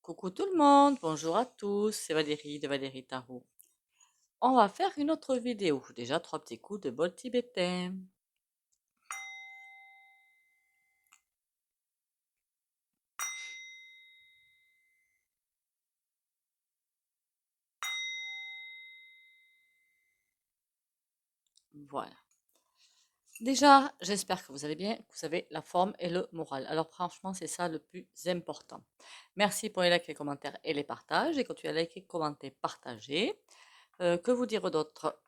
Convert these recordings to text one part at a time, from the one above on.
Coucou tout le monde, bonjour à tous, c'est Valérie de Valérie Tarot. On va faire une autre vidéo. Déjà, trois petits coups de bol tibétain. Voilà. Déjà, j'espère que vous allez bien, que vous avez la forme et le moral. Alors franchement, c'est ça le plus important. Merci pour les likes, les commentaires et les partages. Et continuez à liker, commenter, partager. Que vous dire d'autre?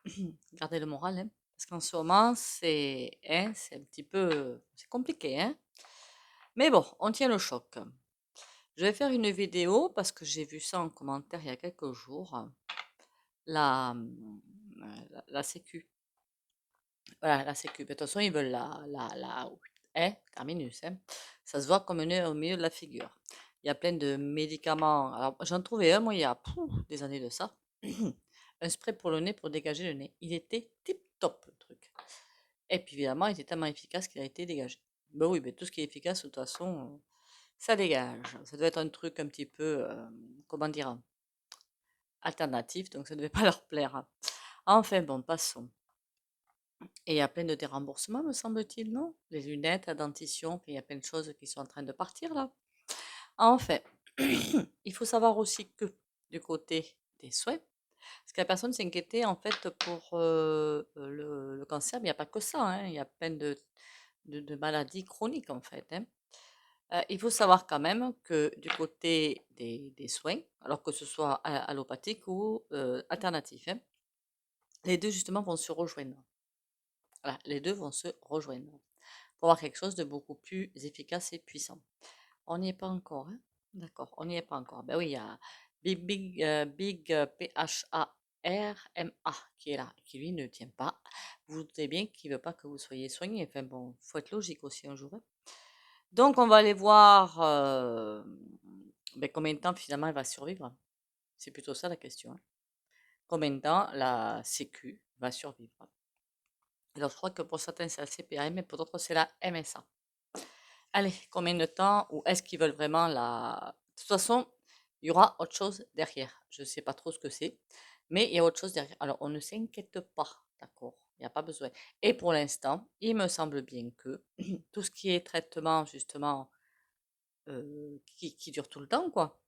Gardez le moral, hein, parce qu'en ce moment, c'est un petit peu, c'est compliqué, hein. Mais bon, on tient le choc. Je vais faire une vidéo parce que j'ai vu ça en commentaire il y a quelques jours. La, la Sécu. Voilà, la Sécu. De toute façon, ils veulent terminus, hein. Ça se voit comme un nœud au milieu de la figure. Il y a plein de médicaments. Alors, j'en trouvais un, moi, il y a des années de ça. Un spray pour le nez pour dégager le nez. Il était tip top, le truc. Et puis, évidemment, il était tellement efficace qu'il a été dégagé. Ben oui, mais tout ce qui est efficace, de toute façon, ça dégage. Ça doit être un truc un petit peu, comment dire, alternatif, donc ça ne devait pas leur plaire, hein. Enfin bon, passons. Et il y a plein de déremboursements, me semble-t-il, non? Les lunettes, la dentition, puis il y a plein de choses qui sont en train de partir là. Enfin, il faut savoir aussi que du côté des soins, parce que la personne s'inquiétait en fait pour le cancer, mais il n'y a pas que ça, hein, il y a plein de maladies chroniques en fait, hein. Il faut savoir quand même que du côté des soins, alors que ce soit allopathique ou alternatif, hein, les deux justement vont se rejoindre. Voilà, les deux vont se rejoindre pour avoir quelque chose de beaucoup plus efficace et puissant. On n'y est pas encore, hein? D'accord, on n'y est pas encore. Ben oui, il y a Big PHARMA qui est là, qui lui ne tient pas. Vous vous doutez bien qu'il ne veut pas que vous soyez soigné. Enfin bon, faut être logique aussi un jour, hein. Donc, on va aller voir ben, combien de temps finalement elle va survivre. C'est plutôt ça la question, hein. Combien de temps la Sécu va survivre. Alors, je crois que pour certains, c'est la CPAM, mais pour d'autres, c'est la MSA. Allez, combien de temps ou est-ce qu'ils veulent vraiment la... De toute façon, il y aura autre chose derrière. Je ne sais pas trop ce que c'est, mais il y a autre chose derrière. Alors, on ne s'inquiète pas, d'accord? Il n'y a pas besoin. Et pour l'instant, il me semble bien que tout ce qui est traitement, justement, qui dure tout le temps, quoi.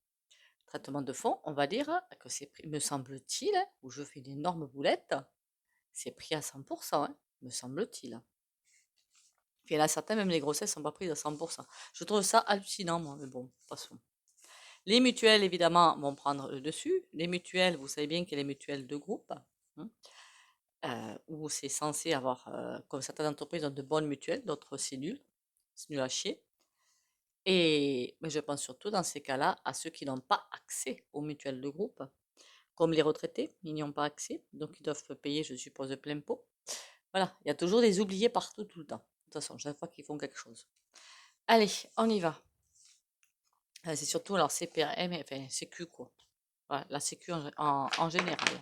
Traitement de fond, on va dire que c'est pris, me semble-t-il, hein, où je fais une énorme boulette, c'est pris à 100%, hein, me semble-t-il. Puis il y en a certains, même les grossesses sont pas prises à 100%. Je trouve ça hallucinant, moi, mais bon, passons. Les mutuelles, évidemment, vont prendre le dessus. Les mutuelles, vous savez bien qu'il y a les mutuelles de groupe, hein, où c'est censé avoir, comme certaines entreprises ont de bonnes mutuelles, d'autres c'est nul à chier. Et mais je pense surtout dans ces cas-là à ceux qui n'ont pas accès aux mutuelles de groupe, comme les retraités, ils n'y ont pas accès, donc ils doivent payer, je suppose, de plein pot. Voilà, il y a toujours des oubliés partout, tout le temps. De toute façon, chaque fois qu'ils font quelque chose. Allez, on y va. C'est surtout alors CPRM, enfin Sécu quoi. Voilà, la Sécu en général.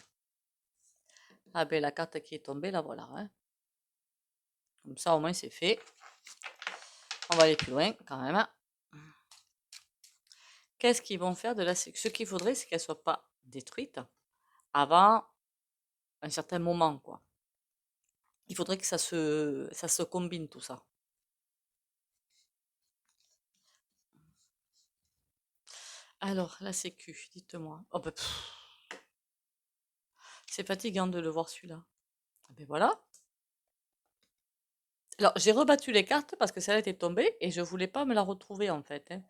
Ah ben la carte qui est tombée, la voilà, hein. Comme ça au moins c'est fait. On va aller plus loin quand même. Qu'est-ce qu'ils vont faire de la Sécu? Ce qu'il faudrait, c'est qu'elle soit pas détruite avant un certain moment, quoi. Il faudrait que ça se combine tout ça. Alors, la Sécu, dites-moi. Oh, ben, c'est fatigant de le voir celui-là. Ah ben voilà. Alors, j'ai rebattu les cartes parce que celle-là était tombée et je voulais pas me la retrouver en fait, hein.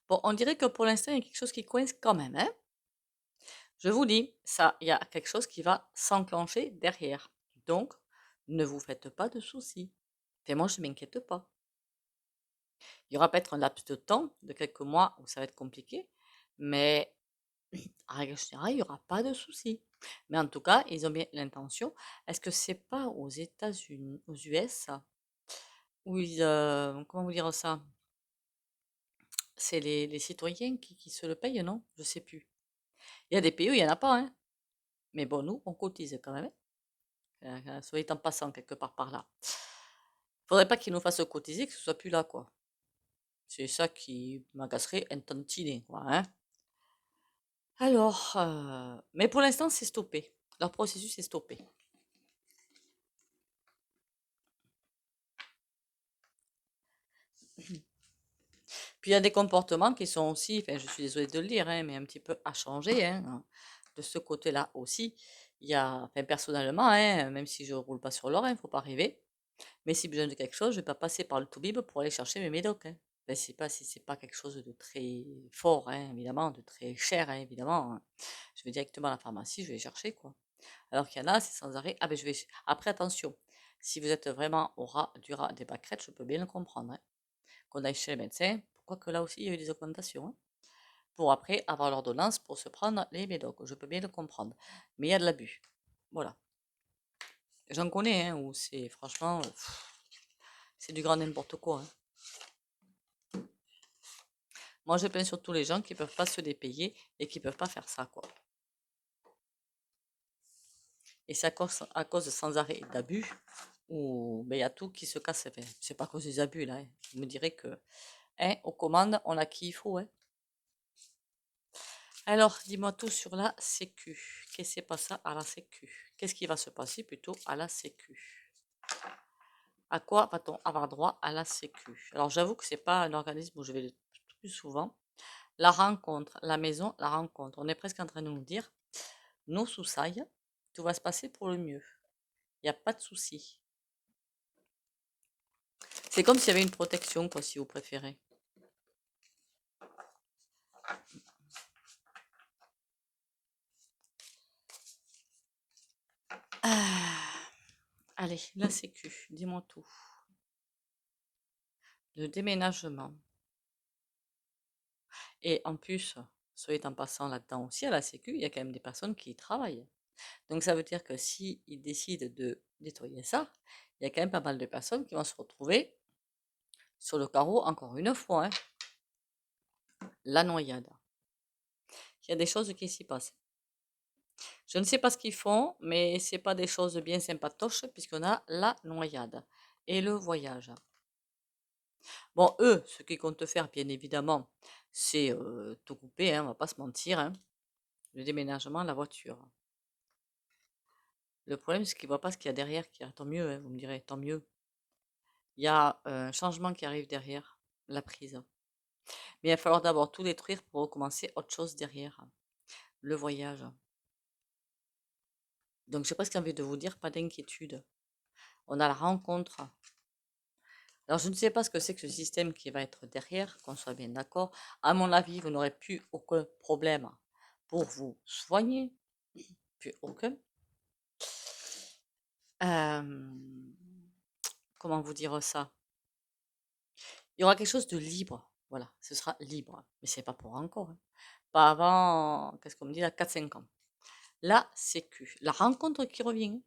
Bon, on dirait que pour l'instant, il y a quelque chose qui coince quand même, hein. Je vous dis, ça, il y a quelque chose qui va s'enclencher derrière. Donc, ne vous faites pas de soucis. Enfin, moi, je ne m'inquiète pas. Il y aura peut-être un laps de temps, de quelques mois, où ça va être compliqué, mais en règle générale, il n'y aura pas de soucis. Mais en tout cas, ils ont bien l'intention. Est-ce que c'est pas aux États-Unis, aux US, où ils, comment vous dire ça? C'est les citoyens qui se le payent, non? Je sais plus. Il y a des pays où il n'y en a pas, hein. Mais bon, nous, on cotise quand même, hein. Soit en passant quelque part par là. Faudrait pas qu'il nous fasse cotiser, que ce soit plus là, quoi. C'est ça qui m'agacerait un tantinet, quoi, hein. Alors, mais pour l'instant, c'est stoppé. Leur processus est stoppé. Puis il y a des comportements qui sont aussi, enfin, je suis désolée de le dire, hein, mais un petit peu à changer, hein, de ce côté-là aussi. Il y a, enfin, personnellement, hein, même si je roule pas sur l'or, il ne faut pas rêver. Mais si besoin de quelque chose, je vais pas passer par le Toubib pour aller chercher mes médocs, hein. Ben, c'est pas si c'est pas quelque chose de très fort, hein, évidemment, de très cher, hein, évidemment, hein. Je vais directement à la pharmacie, je vais chercher, quoi. Alors qu'il y en a, c'est sans arrêt. Ah ben je vais. Après, attention, si vous êtes vraiment au ras du ras des pâquerettes, je peux bien le comprendre, hein, qu'on aille chez le médecin. Pourquoi que là aussi, il y a eu des augmentations, hein, pour après avoir l'ordonnance pour se prendre les médocs. Je peux bien le comprendre. Mais il y a de l'abus. Voilà. J'en connais, hein, où c'est franchement, c'est du grand n'importe quoi, hein. Moi, je plains surtout les gens qui peuvent pas se les payer et qui peuvent pas faire ça, quoi. Et c'est à cause de sans arrêt d'abus où ben, il y a tout qui se casse. Enfin, c'est pas à cause des abus, là, hein. Vous me direz que, hein, aux commandes, on a qui il faut, hein. Alors, dis-moi tout sur la Sécu. Qu'est-ce qui s'est passé à la Sécu? Qu'est-ce qui va se passer plutôt à la Sécu? À quoi va-t-on avoir droit à la Sécu? Alors, j'avoue que c'est pas un organisme où je vais le plus souvent. La rencontre, la maison, la rencontre. On est presque en train de nous dire, nos soussailles, tout va se passer pour le mieux. Il n'y a pas de souci. C'est comme s'il y avait une protection, quoi, si vous préférez. Ah, allez, la Sécu, dis-moi tout. Le déménagement. Et en plus, soit en passant là-dedans aussi, à la Sécu, il y a quand même des personnes qui y travaillent. Donc ça veut dire que s'ils décident de nettoyer ça, il y a quand même pas mal de personnes qui vont se retrouver sur le carreau encore une fois, hein. La noyade. Il y a des choses qui s'y passent. Je ne sais pas ce qu'ils font, mais c'est pas des choses bien sympatoches puisqu'on a la noyade et le voyage. Bon, eux, ce qu'ils comptent faire, bien évidemment, c'est tout couper, hein, on va pas se mentir, hein. Le déménagement, la voiture. Le problème, c'est qu'ils voient pas ce qu'il y a derrière. Tant mieux, hein, vous me direz, tant mieux. Il y a un changement qui arrive derrière, la prise. Mais il va falloir d'abord tout détruire pour recommencer autre chose derrière, le voyage. Donc j'ai presque envie de vous dire, pas d'inquiétude. On a la rencontre. Alors je ne sais pas ce que c'est que ce système qui va être derrière, qu'on soit bien d'accord. À mon avis, vous n'aurez plus aucun problème pour vous soigner. Plus aucun. Comment vous dire ça? Il y aura quelque chose de libre. Voilà, ce sera libre. Mais c'est pas pour encore, hein. Pas avant, qu'est-ce qu'on me dit là, 4-5 ans. La Sécu. La rencontre qui revient.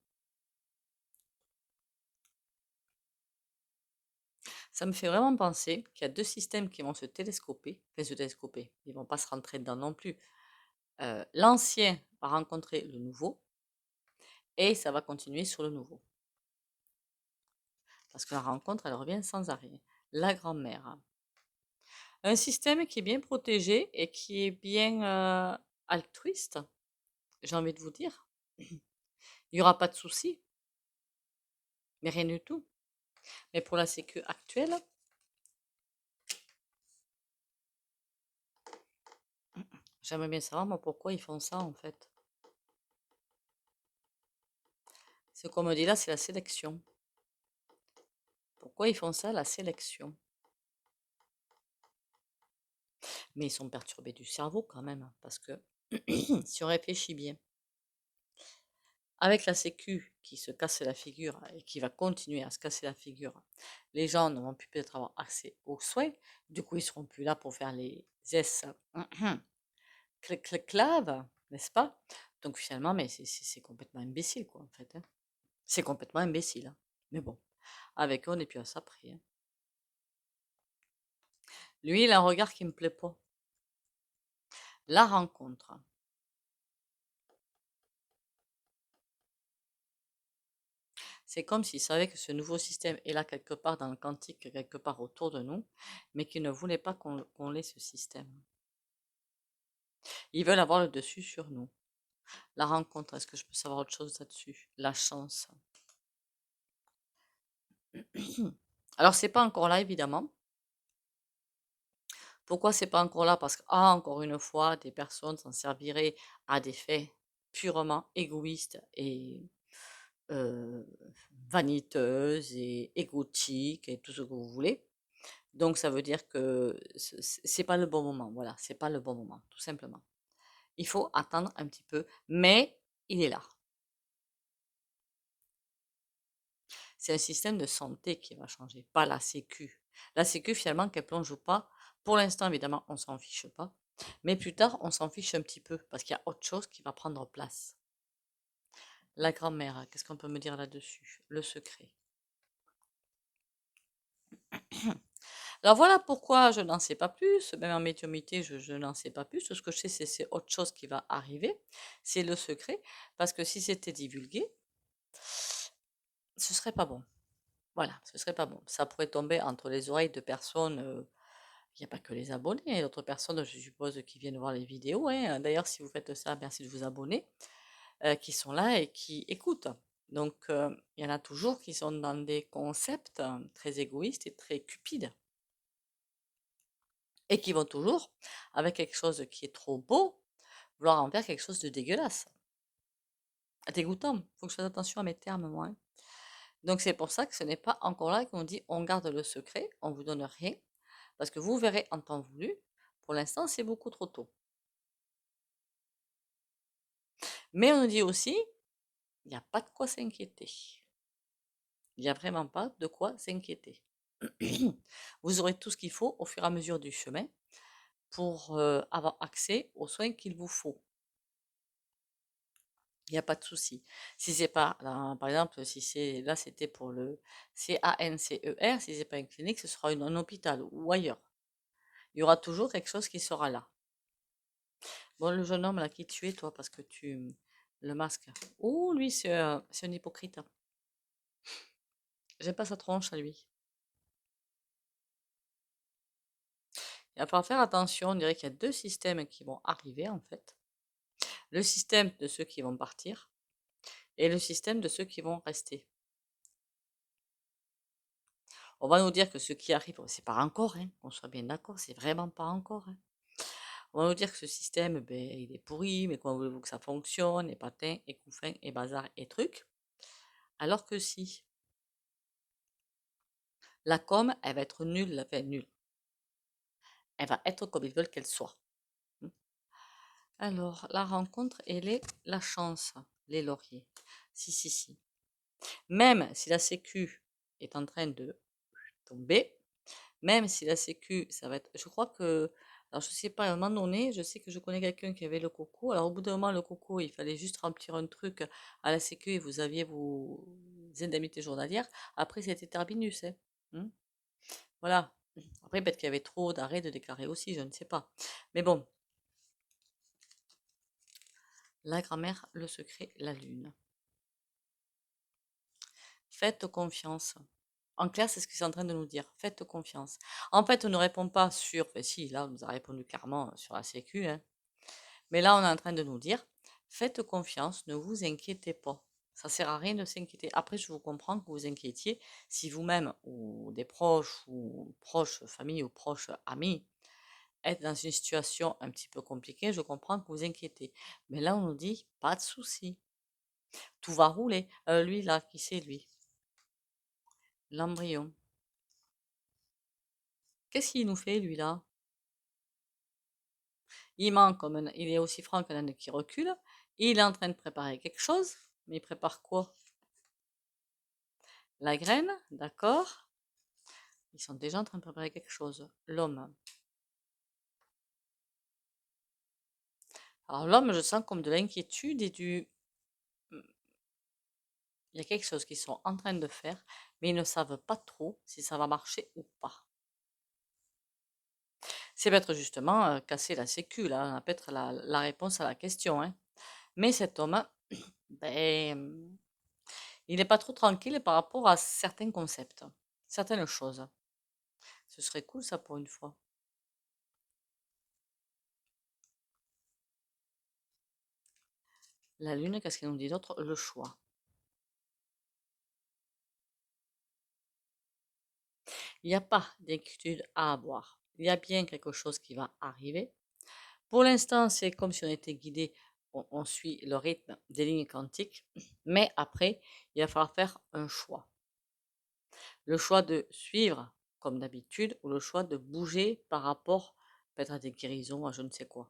Ça me fait vraiment penser qu'il y a deux systèmes qui vont se télescoper. Enfin, se télescoper. Ils vont pas se rentrer dedans non plus. L'ancien va rencontrer le nouveau. Et ça va continuer sur le nouveau. Parce que la rencontre, elle revient sans arrêt. La grand-mère. Un système qui est bien protégé et qui est bien altruiste, j'ai envie de vous dire. Il n'y aura pas de souci, mais rien du tout. Mais pour la sécu actuelle, j'aimerais bien savoir moi, pourquoi ils font ça en fait. Ce qu'on me dit là, c'est la sélection. Pourquoi ils font ça, la sélection? Mais ils sont perturbés du cerveau quand même, parce que si on réfléchit bien, avec la sécu qui se casse la figure et qui va continuer à se casser la figure, les gens ne vont plus peut-être avoir accès aux soins, du coup ils seront plus là pour faire les S clave, n'est-ce pas? Donc finalement, mais c'est complètement imbécile quoi en fait, hein. C'est complètement imbécile, hein. Mais bon, avec eux on n'est plus à ça près, hein. Lui, il a un regard qui me plaît pas. La rencontre. C'est comme s'ils savaient que ce nouveau système est là quelque part dans le quantique, quelque part autour de nous, mais qu'ils ne voulaient pas qu'on ait ce système. Ils veulent avoir le dessus sur nous. La rencontre, est-ce que je peux savoir autre chose là-dessus? La chance. Alors, c'est pas encore là, évidemment. Pourquoi c'est pas encore là? Parce que, encore une fois, des personnes s'en serviraient à des fins purement égoïstes et euh, vaniteuses et égotiques et tout ce que vous voulez. Donc, ça veut dire que c'est pas le bon moment. Voilà, c'est pas le bon moment, tout simplement. Il faut attendre un petit peu, mais il est là. C'est un système de santé qui va changer, pas la sécu. La sécu, finalement, qu'elle plonge ou pas, pour l'instant, évidemment, on s'en fiche pas. Mais plus tard, on s'en fiche un petit peu, parce qu'il y a autre chose qui va prendre place. La grand-mère, qu'est-ce qu'on peut me dire là-dessus? Le secret. Alors voilà pourquoi je n'en sais pas plus, même en médiumnité, je n'en sais pas plus. Tout ce que je sais, c'est autre chose qui va arriver. C'est le secret, parce que si c'était divulgué, ce serait pas bon. Voilà, ce serait pas bon. Ça pourrait tomber entre les oreilles de personnes. Il n'y a pas que les abonnés, il y a d'autres personnes, je suppose, qui viennent voir les vidéos, hein. D'ailleurs, si vous faites ça, merci de vous abonner, qui sont là et qui écoutent. Donc, il y en a toujours qui sont dans des concepts très égoïstes et très cupides. Et qui vont toujours, avec quelque chose qui est trop beau, vouloir en faire quelque chose de dégueulasse. Dégoûtant. Il faut que je fasse attention à mes termes, moi, hein. Donc, c'est pour ça que ce n'est pas encore là qu'on dit on garde le secret, on ne vous donne rien, parce que vous verrez en temps voulu. Pour l'instant, c'est beaucoup trop tôt. Mais on nous dit aussi, il n'y a pas de quoi s'inquiéter. Il n'y a vraiment pas de quoi s'inquiéter. Vous aurez tout ce qu'il faut au fur et à mesure du chemin pour avoir accès aux soins qu'il vous faut. Il n'y a pas de souci. Si c'est pas, par exemple, si c'est là, c'était pour le CANCER, si c'est pas une clinique, ce sera un hôpital ou ailleurs. Il y aura toujours quelque chose qui sera là. Bon, le jeune homme là qui tu es, toi, parce que le masque. Oh, lui, c'est un hypocrite. J'aime pas sa tronche à lui. Il va falloir faire attention. On dirait qu'il y a deux systèmes qui vont arriver en fait. Le système de ceux qui vont partir et le système de ceux qui vont rester. On va nous dire que ce qui arrive, c'est pas encore, hein, qu'on soit bien d'accord, c'est vraiment pas encore, hein. On va nous dire que ce système, ben, il est pourri, mais comment voulez-vous que ça fonctionne, et patin, et couffin, et bazar, et truc. Alors que si, la com, elle va être nulle, enfin nulle. Elle va être comme ils veulent qu'elle soit. Alors, la rencontre, elle est la chance, les lauriers. Si, si, si. Même si la sécu est en train de tomber, même si la sécu, ça va être. Je crois que. Alors, je sais pas, à un moment donné, je sais que je connais quelqu'un qui avait le coco. Alors, au bout d'un moment, le coco, il fallait juste remplir un truc à la sécu et vous aviez vos indemnités journalières. Après, c'était terminus, hein. Hmm. Voilà. Après, peut-être qu'il y avait trop d'arrêts de déclarer aussi, je ne sais pas. Mais bon, la grand-mère, le secret, la lune. Faites confiance. En clair, c'est ce qu'ils sont en train de nous dire. Faites confiance. En fait, on ne répond pas sur. Ben si, là, on nous a répondu clairement sur la sécu, hein. Mais là, on est en train de nous dire, faites confiance, ne vous inquiétez pas. Ça sert à rien de s'inquiéter. Après, je vous comprends que vous vous inquiétiez si vous-même ou des proches ou proches famille ou proches amis êtes dans une situation un petit peu compliquée. Je comprends que vous vous inquiétez. Mais là, on nous dit, pas de souci. Tout va rouler. Lui, là, qui c'est lui? L'embryon. Qu'est-ce qu'il nous fait, lui, là? Il manque comme il est aussi franc qu'un âne qui recule. Il est en train de préparer quelque chose. Mais il prépare quoi? La graine, d'accord. Ils sont déjà en train de préparer quelque chose. L'homme. Alors l'homme, je sens comme de l'inquiétude et du. Il y a quelque chose qu'ils sont en train de faire, mais ils ne savent pas trop si ça va marcher ou pas. C'est peut-être justement casser la sécu, là, peut-être la réponse à la question, hein. Mais cet homme, ben, Il n'est pas trop tranquille par rapport à certains concepts, certaines choses. Ce serait cool ça pour une fois. La lune, qu'est-ce qu'elle nous dit d'autre? Le choix. Il n'y a pas d'inquiétude à avoir. Il y a bien quelque chose qui va arriver. Pour l'instant, c'est comme si on était guidé, on suit le rythme des lignes quantiques, mais après, il va falloir faire un choix. Le choix de suivre comme d'habitude ou le choix de bouger par rapport peut-être à des guérisons, à je ne sais quoi.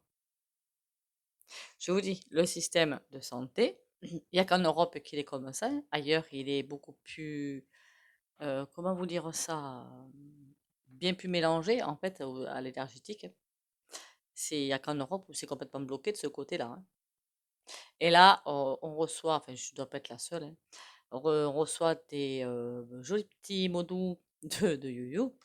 Je vous dis, le système de santé, il n'y a qu'en Europe qu'il est comme ça. Ailleurs, il est beaucoup plus, comment vous dire ça, bien plus mélangé en fait à l'énergétique. Il n'y a qu'en Europe où c'est complètement bloqué de ce côté-là, hein. Et là, on reçoit, enfin je ne dois pas être la seule, hein, on reçoit des jolis petits mots doux de You.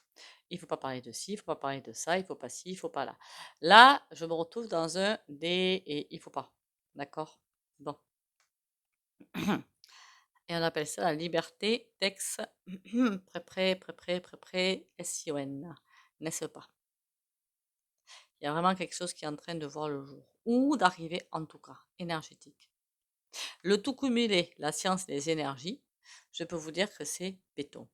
Il faut pas parler de ci, il faut pas parler de ça, il faut pas ci, il faut pas là. Là, je me retrouve dans un des et il faut pas. D'accord? Bon. Et on appelle ça la liberté d'ex SION. N'est-ce pas? Il y a vraiment quelque chose qui est en train de voir le jour. Ou d'arriver en tout cas, énergétique. Le tout cumulé, la science et les énergies, je peux vous dire que c'est béton.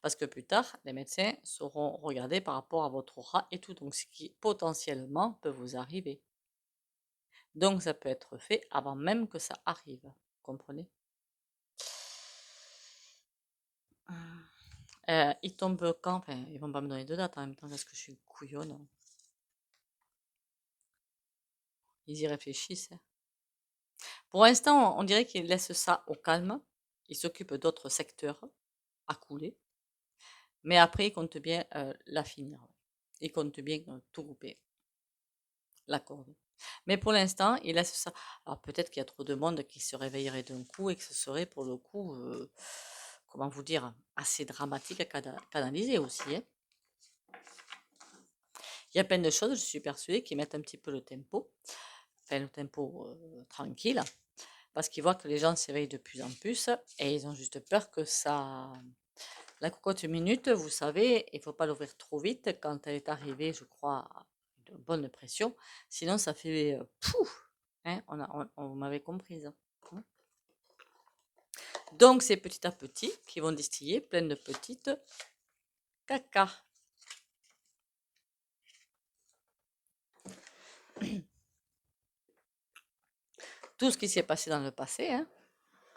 Parce que plus tard, les médecins sauront regarder par rapport à votre aura et tout, donc ce qui potentiellement peut vous arriver. Donc ça peut être fait avant même que ça arrive, vous comprenez? Ils tombent quand? Enfin, ils vont pas me donner de date en même temps, parce que je suis couillonne. Ils y réfléchissent, hein. Pour l'instant, on dirait qu'ils laissent ça au calme. Ils s'occupent d'autres secteurs à couler. Mais après, ils comptent bien la finir. Ils comptent bien tout couper, la corde. Mais pour l'instant, ils laissent ça. Alors peut-être qu'il y a trop de monde qui se réveillerait d'un coup et que ce serait pour le coup, comment vous dire, assez dramatique à canaliser aussi, hein. Il y a plein de choses, je suis persuadée, qui mettent un petit peu le tempo, enfin le tempo tranquille, parce qu'ils voient que les gens s'éveillent de plus en plus et ils ont juste peur que ça. La cocotte minute, vous savez, il ne faut pas l'ouvrir trop vite quand elle est arrivée, je crois, à une bonne pression. Sinon, ça fait pouf, hein, on m'avait comprise, hein. Donc, c'est petit à petit qu'ils vont distiller plein de petites caca. Tout ce qui s'est passé dans le passé, hein.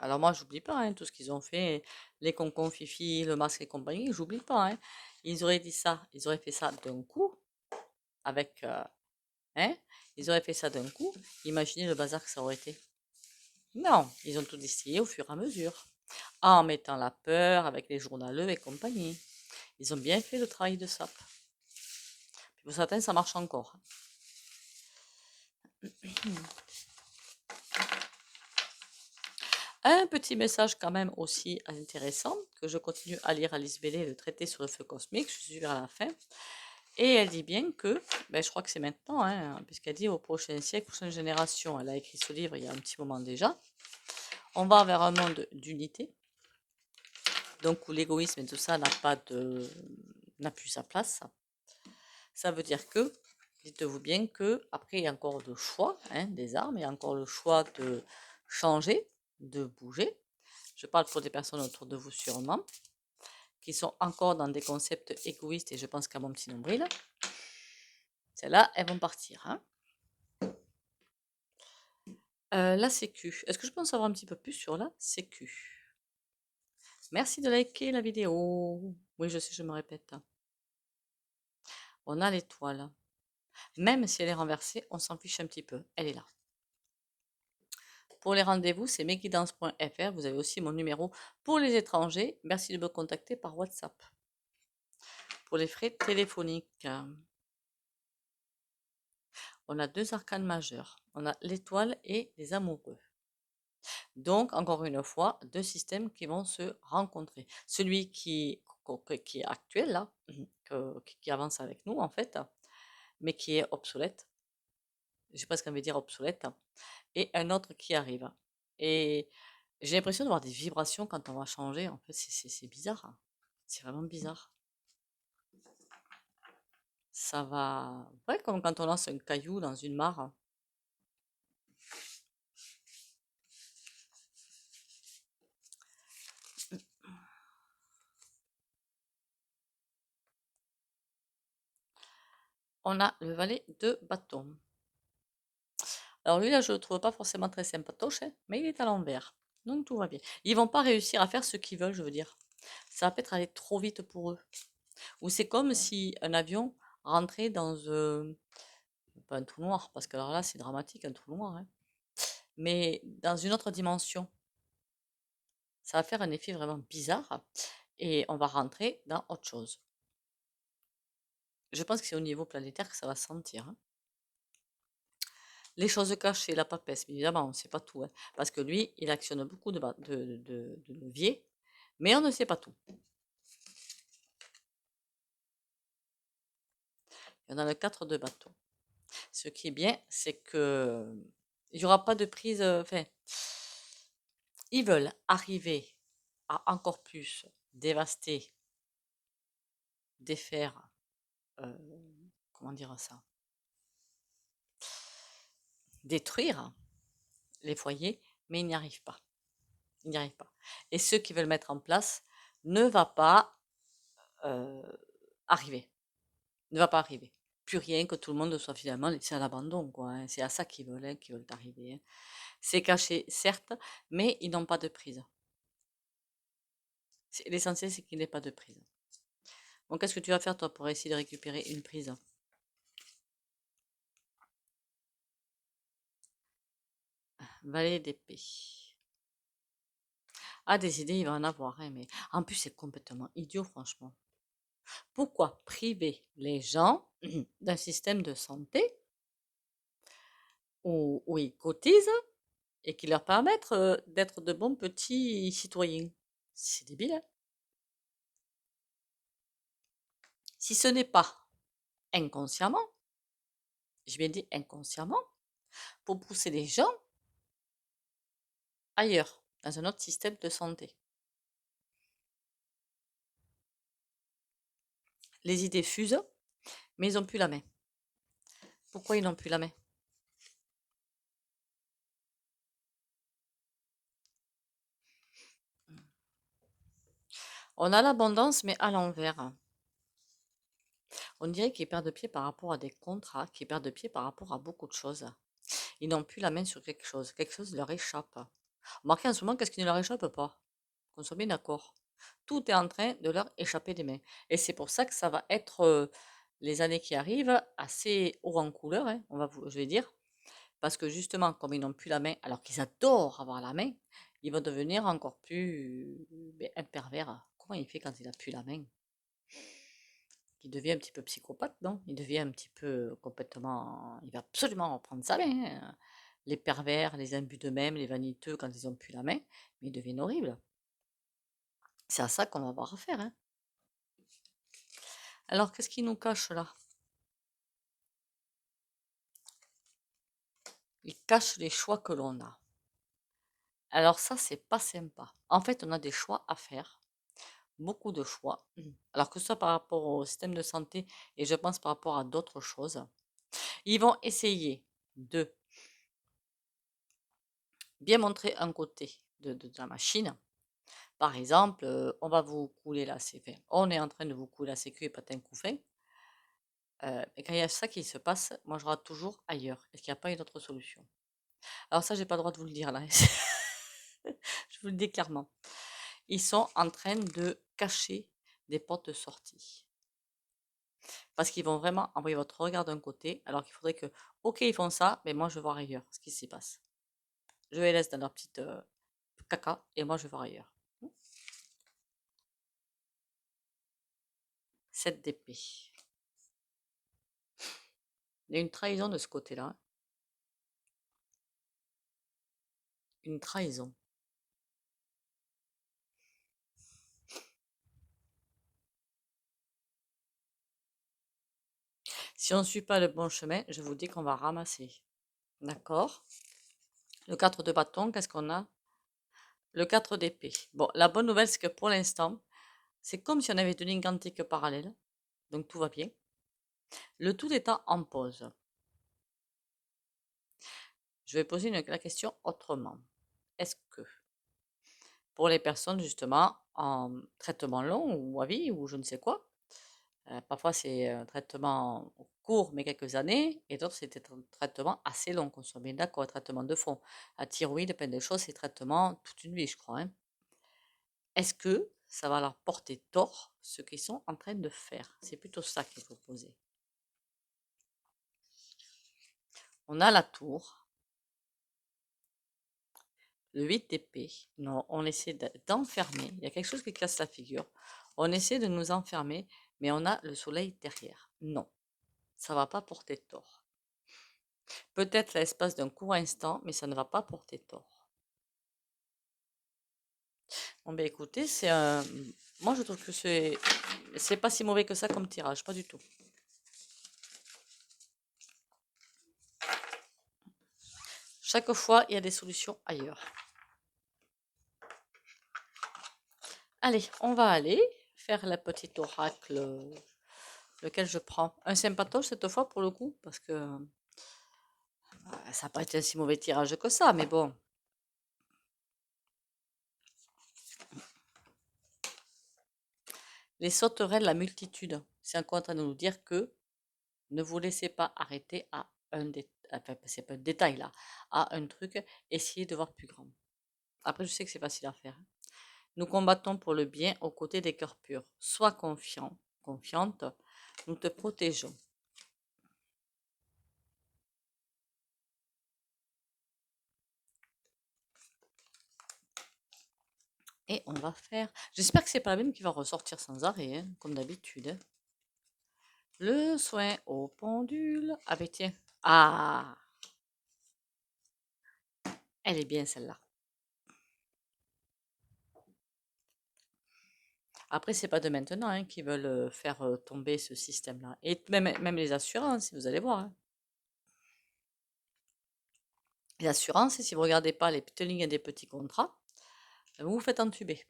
Alors moi, j'oublie pas hein, tout ce qu'ils ont fait, les concons, fifi, le masque et compagnie, j'oublie pas, hein. Ils auraient dit ça, ils auraient fait ça d'un coup, avec, hein, ils auraient fait ça d'un coup. Imaginez le bazar que ça aurait été. Non, ils ont tout distillé au fur et à mesure, en mettant la peur avec les journaleux et compagnie. Ils ont bien fait le travail de sape. Puis pour certains, ça marche encore. Un petit message quand même aussi intéressant, que je continue à lire Alice Bailey, le traité sur le feu cosmique, je suis vers la fin. Et elle dit bien que, ben, je crois que c'est maintenant, hein, puisqu'elle dit au prochain siècle, prochaine génération, elle a écrit ce livre il y a un petit moment déjà, on va vers un monde d'unité, donc où l'égoïsme et tout ça n'a plus sa place. Ça veut dire que, dites-vous bien que après il y a encore le choix hein, des armes, il y a encore le choix de changer, de bouger. Je parle pour des personnes autour de vous sûrement, qui sont encore dans des concepts égoïstes et je pense qu'à mon petit nombril. Celles-là, elles vont partir. Hein. La sécu. Est-ce que je peux en savoir un petit peu plus sur la sécu? Merci de liker la vidéo. Oui, je sais, je me répète. On a l'étoile. Même si elle est renversée, on s'en fiche un petit peu. Elle est là. Pour les rendez-vous, c'est mesguidances.fr. Vous avez aussi mon numéro pour les étrangers. Merci de me contacter par WhatsApp. Pour les frais téléphoniques, on a deux arcanes majeurs. On a l'étoile et les amoureux. Donc, encore une fois, deux systèmes qui vont se rencontrer. Celui qui est actuel, là, qui avance avec nous, en fait, mais qui est obsolète. J'ai presque envie de dire obsolète. Et un autre qui arrive. Et j'ai l'impression d'avoir des vibrations quand on va changer. En fait, c'est bizarre, hein. C'est vraiment bizarre. Ça va... Ouais, comme quand on lance un caillou dans une mare. On a le valet de bâton. Alors lui, là, je le trouve pas forcément très sympatoche, hein, mais il est à l'envers. Donc tout va bien. Ils vont pas réussir à faire ce qu'ils veulent, je veux dire. Ça va peut-être aller trop vite pour eux. Ou c'est comme si un avion rentrait dans pas un trou noir, parce que alors là, c'est dramatique, un trou noir, hein, mais dans une autre dimension. Ça va faire un effet vraiment bizarre et on va rentrer dans autre chose. Je pense que c'est au niveau planétaire que ça va se sentir, hein. Les choses cachées, la papesse, bien évidemment, on ne sait pas tout, hein, parce que lui, il actionne beaucoup de leviers, mais on ne sait pas tout. Il y en a le 4 de bâton. Ce qui est bien, c'est que il n'y aura pas de prise. Enfin, ils veulent arriver à encore plus dévaster, défaire, euh, comment dire ça, détruire les foyers, mais ils n'y arrivent pas. Ils n'y arrivent pas. Et ceux qui veulent mettre en place ne va pas euh, arriver. Ne va pas arriver. Plus rien, que tout le monde soit finalement laissé à l'abandon, quoi, hein. C'est à ça qu'ils veulent arriver, hein. C'est caché, certes, mais ils n'ont pas de prise. L'essentiel, c'est qu'il n'ait pas de prise. Bon, qu'est-ce que tu vas faire, toi, pour essayer de récupérer une prise? Valet d'épée. Ah, des idées, il va en avoir, hein, mais en plus, c'est complètement idiot, franchement. Pourquoi priver les gens d'un système de santé où ils cotisent et qui leur permettent d'être de bons petits citoyens? C'est débile, hein. Si ce n'est pas inconsciemment, je bien dit inconsciemment, pour pousser les gens ailleurs, dans un autre système de santé. Les idées fusent, mais ils n'ont plus la main. Pourquoi ils n'ont plus la main? On a l'abondance, mais à l'envers. On dirait qu'ils perdent pied par rapport à des contrats, qu'ils perdent pied par rapport à beaucoup de choses. Ils n'ont plus la main sur quelque chose leur échappe. Remarquez en ce moment, qu'est-ce qui ne leur échappe pas? Qu'on soit bien d'accord. Tout est en train de leur échapper des mains. Et c'est pour ça que ça va être les années qui arrivent assez haut en couleur, hein, je vais dire. Parce que justement, comme ils n'ont plus la main, alors qu'ils adorent avoir la main, ils vont devenir encore plus un pervers. Comment il fait quand il n'a plus la main? Il devient un petit peu psychopathe, non? Il devient un petit peu complètement... Il va absolument reprendre sa main, hein. Les pervers, les imbus d'eux-mêmes, les vaniteux, quand ils n'ont plus la main, mais ils deviennent horribles. C'est à ça qu'on va avoir affaire, hein. Alors, qu'est-ce qui nous cache là? Il cache les choix que l'on a. Alors ça, c'est pas sympa. En fait, on a des choix à faire, beaucoup de choix. Alors que ce soit par rapport au système de santé et je pense par rapport à d'autres choses, ils vont essayer de bien montrer un côté de la machine. Par exemple, on va vous couler la sécu. On est en train de vous couler la sécu et pas un coup fin. Et quand il y a ça qui se passe, moi je rate toujours ailleurs. Est-ce qu'il n'y a pas une autre solution? Alors ça, j'ai pas le droit de vous le dire là. Je vous le dis clairement. Ils sont en train de cacher des portes de sortie. Parce qu'ils vont vraiment envoyer votre regard d'un côté, alors qu'il faudrait que, ok, ils font ça, mais moi je vais voir ailleurs ce qui s'y passe. Je les laisse dans leur petite caca et moi je vais voir ailleurs. 7 d'épée. Il y a une trahison de ce côté-là. Une trahison. Si on ne suit pas le bon chemin, je vous dis qu'on va ramasser. D'accord? Le 4 de bâton, qu'est-ce qu'on a? Le 4 d'épée. Bon, la bonne nouvelle, c'est que pour l'instant, c'est comme si on avait deux lignes quantiques parallèles. Donc tout va bien. Le tout étant en pause. Je vais poser la question autrement. Est-ce que pour les personnes justement en traitement long ou à vie ou je ne sais quoi, parfois c'est un traitement court mais quelques années et d'autres c'est un traitement assez long, qu'on soit bien d'accord, un traitement de fond. La thyroïde, plein de choses, c'est traitement toute une vie, je crois, hein. Est-ce que ça va leur porter tort ce qu'ils sont en train de faire? C'est plutôt ça qu'il faut poser. On a la tour, le 8 d'épée. Non, on essaie d'enfermer. Il y a quelque chose qui casse la figure. On essaie de nous enfermer, mais on a le soleil derrière. Non, ça va pas porter tort. Peut-être l'espace d'un court instant, mais ça ne va pas porter tort. Bon, ben écoutez, moi je trouve que c'est pas si mauvais que ça comme tirage, pas du tout. Chaque fois, il y a des solutions ailleurs. Allez, on va aller faire la petite oracle, lequel je prends. Un sympatoche cette fois pour le coup, parce que ça n'a pas été un si mauvais tirage que ça, mais bon. Les sauterelles, la multitude, c'est encore en train de nous dire que ne vous laissez pas arrêter à un détail, enfin, c'est pas un détail là, à un truc, essayez de voir plus grand. Après, je sais que c'est facile à faire, hein. Nous combattons pour le bien aux côtés des cœurs purs. Sois confiant, confiante, nous te protégeons. Et on va faire. J'espère que c'est pas la même qui va ressortir sans arrêt, hein, comme d'habitude, hein. Le soin au pendule. Ah ben tiens. Ah, elle est bien celle-là. Après, c'est pas de maintenant hein, qu'ils veulent faire tomber ce système-là. Et même les assurances, vous allez voir, hein. Les assurances, si vous regardez pas les petites lignes des petits contrats, vous vous faites entuber.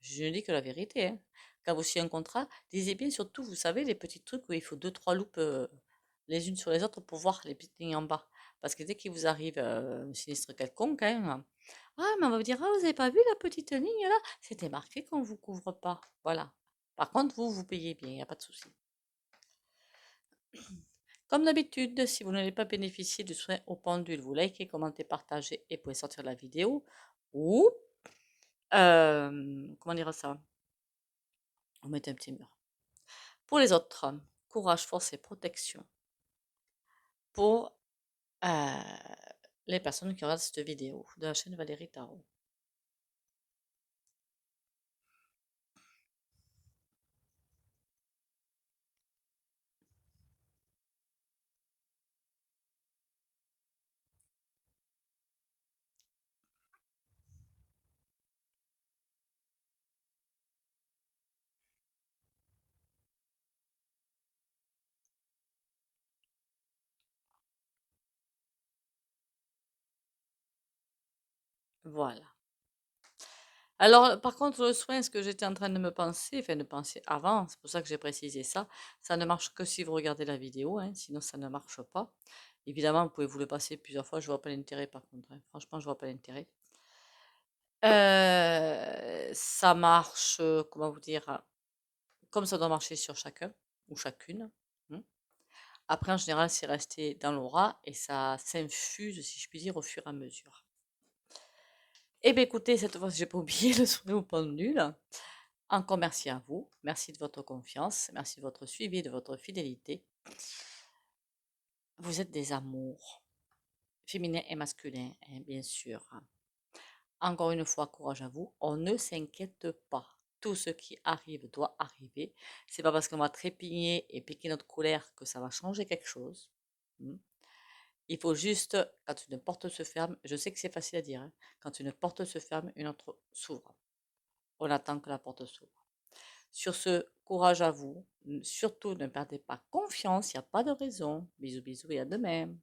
Je ne dis que la vérité, hein. Quand vous signez un contrat, lisez bien surtout, vous savez, les petits trucs où il faut deux, trois loupes les unes sur les autres pour voir les petites lignes en bas. Parce que dès qu'il vous arrive un sinistre quelconque, hein, ah, mais on va vous dire, ah, vous n'avez pas vu la petite ligne là? C'était marqué qu'on ne vous couvre pas. Voilà. Par contre, vous payez bien, il n'y a pas de souci. Comme d'habitude, si vous n'avez pas bénéficié du soin au pendule, vous likez, commentez, partagez et pouvez sortir la vidéo. Ou, comment dire ça? Vous mettez un petit mur. Pour les autres, courage, force et protection. Pour les personnes qui regardent cette vidéo de la chaîne Valérie Tarot. Voilà. Alors, par contre, le soin, ce que j'étais en train de me penser, enfin de penser avant, c'est pour ça que j'ai précisé ça, ça ne marche que si vous regardez la vidéo, hein, sinon ça ne marche pas. Évidemment, vous pouvez vous le passer plusieurs fois, je vois pas l'intérêt par contre, hein. Franchement, je vois pas l'intérêt. Ça marche, comment vous dire, comme ça doit marcher sur chacun ou chacune, hein. Après, en général, c'est resté dans l'aura et ça s'infuse, si je puis dire, au fur et à mesure. Eh bien, écoutez, cette fois, j'ai pas oublié le sourire au pendule. Encore merci à vous. Merci de votre confiance. Merci de votre suivi, de votre fidélité. Vous êtes des amours, féminins et masculins, hein, bien sûr. Encore une fois, courage à vous. On ne s'inquiète pas. Tout ce qui arrive doit arriver. C'est pas parce qu'on va trépigner et piquer notre colère que ça va changer quelque chose. Hmm. Il faut juste, quand une porte se ferme, je sais que c'est facile à dire, hein, quand une porte se ferme, une autre s'ouvre. On attend que la porte s'ouvre. Sur ce, courage à vous. Surtout, ne perdez pas confiance, il n'y a pas de raison. Bisous, bisous et à demain.